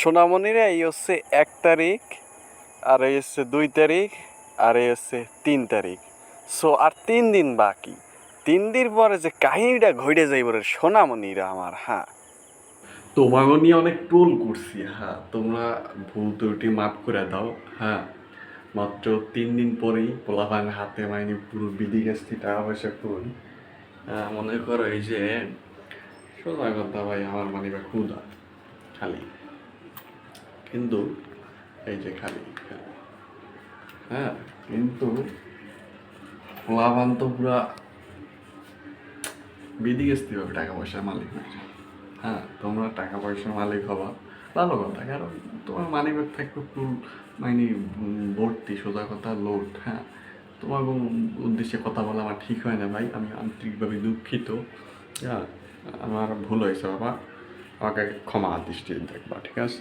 সোনামণিরা এই হচ্ছে 1 তারিখ, আর এই হচ্ছে 2 তারিখ, আর এই হচ্ছে 3 তারিখ। সো আর 3 দিন বাকি। 3 দিন পরে যে কাহিনীটা ঘটে যাইব রে সোনামণিরা আমার। হ্যাঁ, তোমাকে নিয়ে অনেক ট্রোল করছি। হ্যাঁ, তোমরা ভুল ত্রুটি মাফ করে দাও। হ্যাঁ, মাত্র 3 দিন পরেই পোলাপান হাতে মাইনি পুরো বিদেশ থেকে টাকা পয়সা করি। মনে করো এই যে সোজা কথা ভাই, আমার মানিবা ক্ষুধা খালি, কিন্তু এই যে খালি হ্যাঁ, কিন্তু লাভান তো পুরা বিদেশ থেকে টাকা পয়সার মালিক হয়ে যায়। হ্যাঁ, তোমরা টাকা পয়সার মালিক হবা, ভালো কথা, কারণ তোমার মানি ব্যাগ থাকবে ফুল মাইনি ভর্তি, সোজা কথা লোড। হ্যাঁ, তোমার উদ্দেশ্যে কথা বলা আমার ঠিক হয় না ভাই, আমি আন্তরিকভাবে দুঃখিত। হ্যাঁ, আমার ভুল হয়েছে বাবা, আমাকে ক্ষমা দৃষ্টিতে দেখবা, ঠিক আছে।